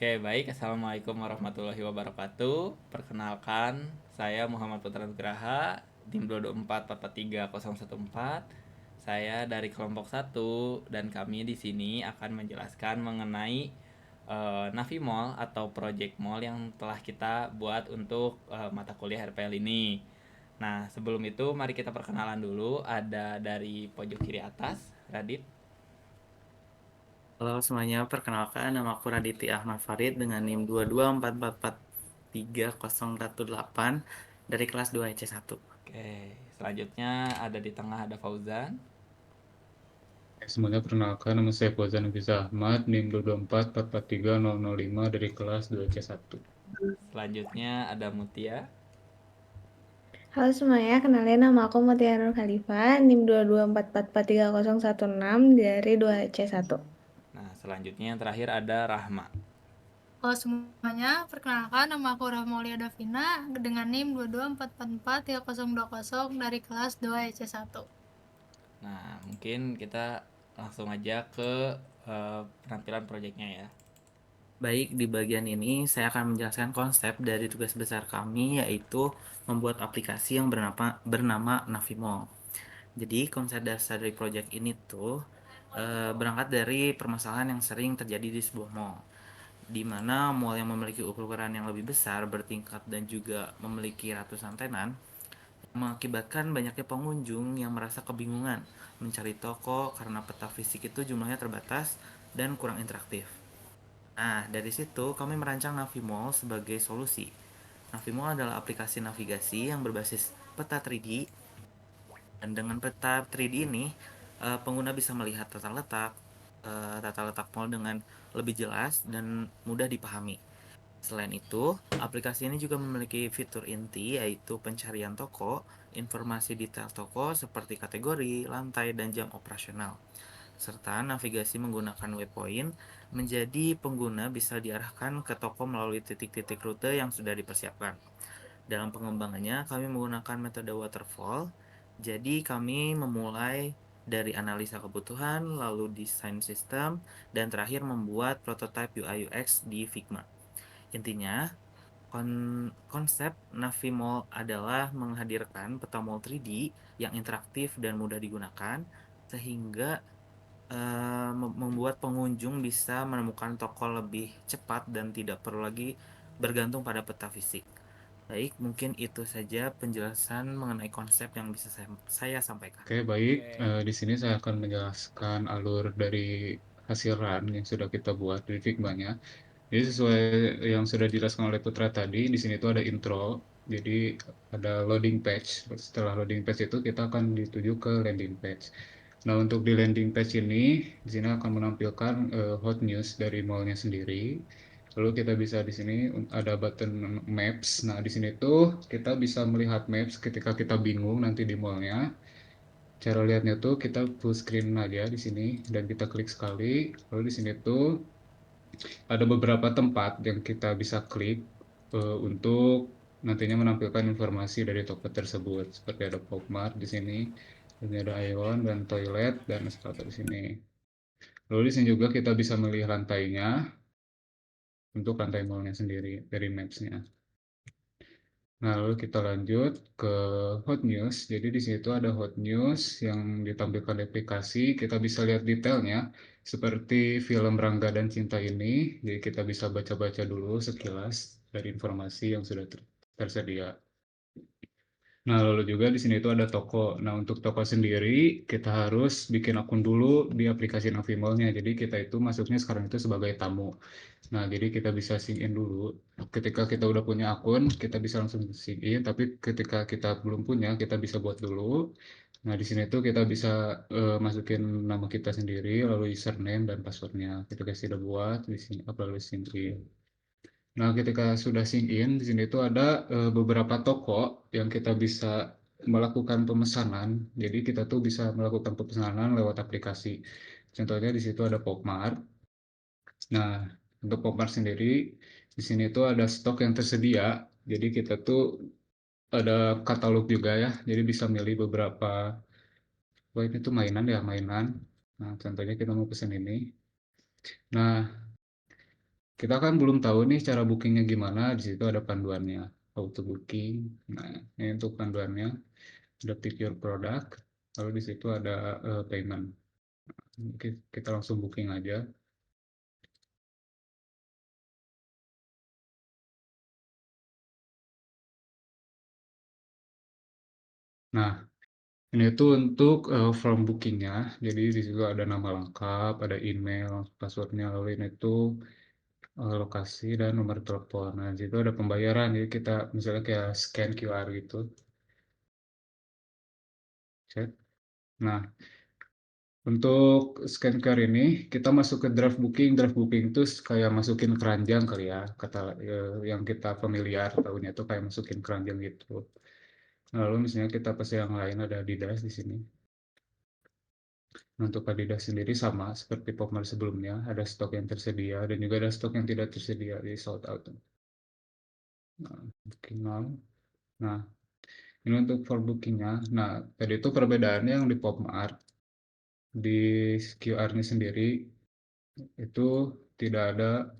Oke, baik. Assalamualaikum warahmatullahi wabarakatuh. Perkenalkan, saya Muhammad Putra Nugraha, tim 2244314. Saya dari kelompok satu dan kami di sini akan menjelaskan mengenai Navi Mall atau Project Mall yang telah kita buat untuk mata kuliah RPL ini. Nah, sebelum itu mari kita perkenalan dulu. Ada dari pojok kiri atas, Radit. Halo semuanya, perkenalkan nama aku Raditya Ahmad Farid dengan NIM 224443018 dari kelas 2 EC1. Oke, selanjutnya ada di tengah ada Fauzan. Semuanya perkenalkan, nama saya Fauzan Nafisa Ahmad, NIM 224443005 dari kelas 2C1. Selanjutnya ada Mutia. Halo semuanya, kenalin nama aku Mutia Nur Khalifa, NIM 224443016 dari 2C1. Nah, selanjutnya yang terakhir ada Rahma. Halo semuanya, perkenalkan nama aku Rahmaulia Davina dengan NIM 224443020 dari kelas 2 EC1. Nah, mungkin kita langsung aja ke penampilan proyeknya ya. Baik, di bagian ini saya akan menjelaskan konsep dari tugas besar kami yaitu membuat aplikasi yang bernama Navimall. Jadi konsep dasar dari proyek ini tuh berangkat dari permasalahan yang sering terjadi di sebuah mall, di mana mall yang memiliki ukuran yang lebih besar, bertingkat dan juga memiliki ratusan tenan mengakibatkan banyaknya pengunjung yang merasa kebingungan mencari toko karena peta fisik itu jumlahnya terbatas dan kurang interaktif. Nah, dari situ kami merancang Navimall sebagai solusi. Navimall adalah aplikasi navigasi yang berbasis peta 3D, dan dengan peta 3D ini pengguna bisa melihat tata letak mall dengan lebih jelas dan mudah dipahami. Selain itu, aplikasi ini juga memiliki fitur inti yaitu pencarian toko, informasi detail toko seperti kategori, lantai, dan jam operasional, serta navigasi menggunakan waypoint. Menjadi pengguna bisa diarahkan ke toko melalui titik-titik rute yang sudah dipersiapkan. Dalam pengembangannya, kami menggunakan metode waterfall. Jadi, kami memulai dari analisa kebutuhan, lalu desain sistem, dan terakhir membuat prototipe UI UX di Figma. Intinya, konsep Navimall adalah menghadirkan peta mall 3D yang interaktif dan mudah digunakan sehingga membuat pengunjung bisa menemukan toko lebih cepat dan tidak perlu lagi bergantung pada peta fisik. Baik, mungkin itu saja penjelasan mengenai konsep yang bisa saya sampaikan. Oke, baik. Di sini saya akan menjelaskan alur dari hasil run yang sudah kita buat di Figma-nya. Jadi sesuai yang sudah dijelaskan oleh Putra tadi, di sini itu ada intro. Jadi ada loading page. Setelah loading page itu kita akan dituju ke landing page. Nah, untuk di landing page ini, di sini akan menampilkan hot news dari mallnya sendiri. Lalu kita bisa di sini ada button maps. Nah, di sini tuh kita bisa melihat maps ketika kita bingung nanti di mallnya. Cara lihatnya tuh kita full screen aja di sini dan kita klik sekali. Lalu di sini tuh ada beberapa tempat yang kita bisa klik untuk nantinya menampilkan informasi dari toko tersebut. Seperti ada Pokmart di sini, ini ada Aeon dan toilet dan sepatu di sini. Lalu di sini juga kita bisa melihat lantainya untuk lantai mallnya sendiri dari maps-nya. Nah, lalu kita lanjut ke hot news. Jadi di situ ada hot news yang ditampilkan di aplikasi. Kita bisa lihat detailnya seperti film Rangga dan Cinta ini. Jadi kita bisa baca-baca dulu sekilas dari informasi yang sudah tersedia. Nah, lalu juga di sini itu ada toko. Nah, untuk toko sendiri kita harus bikin akun dulu di aplikasi Navimall-nya. Jadi kita itu masuknya sekarang itu sebagai tamu. Nah, jadi kita bisa sign in dulu. Ketika kita udah punya akun, kita bisa langsung sign in. Tapi ketika kita belum punya, kita bisa buat dulu. Nah, di sini tuh kita bisa masukin nama kita sendiri, lalu username dan passwordnya. Ketika sudah buat, di sini upload sign in. Nah, ketika sudah sign in, di sini tuh ada beberapa toko yang kita bisa melakukan pemesanan. Jadi kita tuh bisa melakukan pemesanan lewat aplikasi. Contohnya di situ ada Pokmart. Nah, untuk Pokmart sendiri, di sini tuh ada stok yang tersedia. Jadi kita tuh ada katalog juga ya. Jadi bisa milih beberapa, wah ini tuh mainan ya, mainan. Nah, contohnya kita mau pesen ini. Nah, kita kan belum tahu nih cara bookingnya gimana. Di situ ada panduannya, how to booking. Nah, ini untuk panduannya, ada pick your product, lalu di situ ada payment. Kita langsung booking aja. Nah, ini tuh untuk form bookingnya. Jadi di situ ada nama lengkap, ada email, passwordnya, lalu ini tuh lokasi dan nomor telepon. Nah, di situ ada pembayaran. Jadi kita misalnya kayak scan QR gitu. Cek. Nah, untuk scan QR ini kita masuk ke draft booking. Draft booking itu kayak masukin keranjang kali ya, kata yang kita familiar tahunya itu kayak masukin keranjang gitu. Lalu misalnya kita pesen yang lain, ada Adidas di sini. Untuk Adidas sendiri sama seperti Popmart sebelumnya, ada stok yang tersedia dan juga ada stok yang tidak tersedia di sold out. Nah, booking now. Nah, ini untuk for bookingnya. Nah, tadi itu perbedaannya yang di Popmart, di QR-nya sendiri itu tidak ada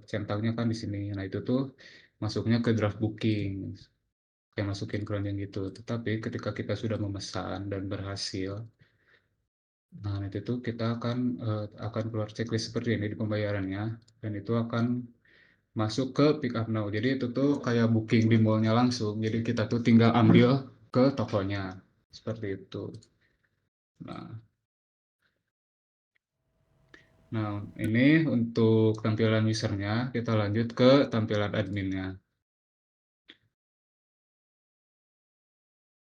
centangnya kan di sini. Nah, itu tuh masuknya ke draft booking, kayak masukin keranjang gitu. Tetapi ketika kita sudah memesan dan berhasil, nah itu tuh kita akan keluar checklist seperti ini di pembayarannya, dan itu akan masuk ke pick up now. Jadi itu tuh kayak booking di mallnya langsung. Jadi kita tuh tinggal ambil ke tokonya seperti itu. Nah, nah ini untuk tampilan usernya. Kita lanjut ke tampilan adminnya.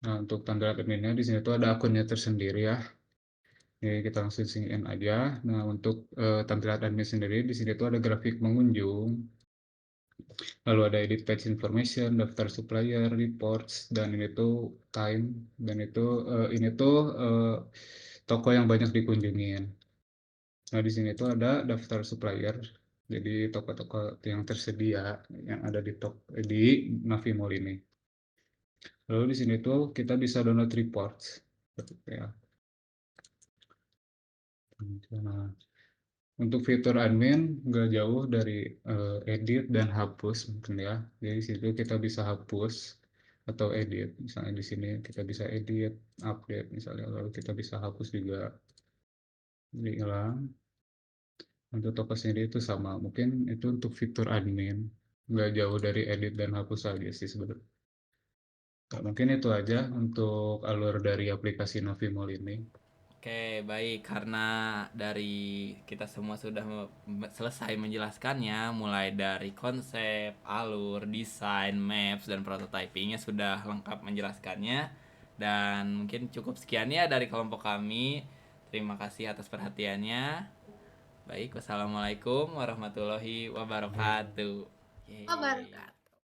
Nah, untuk tampilan adminnya di sini tuh ada akunnya tersendiri ya. Jadi kita langsung sign in aja. Nah, untuk tampilan admin sendiri di sini tuh ada grafik pengunjung, lalu ada edit page information, daftar supplier, reports, dan ini tuh time, dan ini tuh toko yang banyak dikunjungin. Nah, di sini tuh ada daftar supplier, jadi toko-toko yang tersedia yang ada di Navi Mall ini. Lalu di sini tuh kita bisa download reports, ya. Nah, untuk fitur admin nggak jauh dari edit dan hapus mungkin ya. Jadi di situ kita bisa hapus atau edit. Misalnya di sini kita bisa edit, update misalnya, lalu kita bisa hapus juga, hilang. Untuk toko sendiri itu sama. Mungkin itu untuk fitur admin, nggak jauh dari edit dan hapus aja sih sebenarnya. Nah, mungkin itu aja untuk alur dari aplikasi Navimall ini. Oke, baik. Karena dari kita semua sudah selesai menjelaskannya, mulai dari konsep, alur, desain, maps, dan prototypingnya sudah lengkap menjelaskannya. Dan mungkin cukup sekian ya dari kelompok kami. Terima kasih atas perhatiannya. Baik, wassalamualaikum warahmatullahi wabarakatuh. Yeay. Wabarakatuh.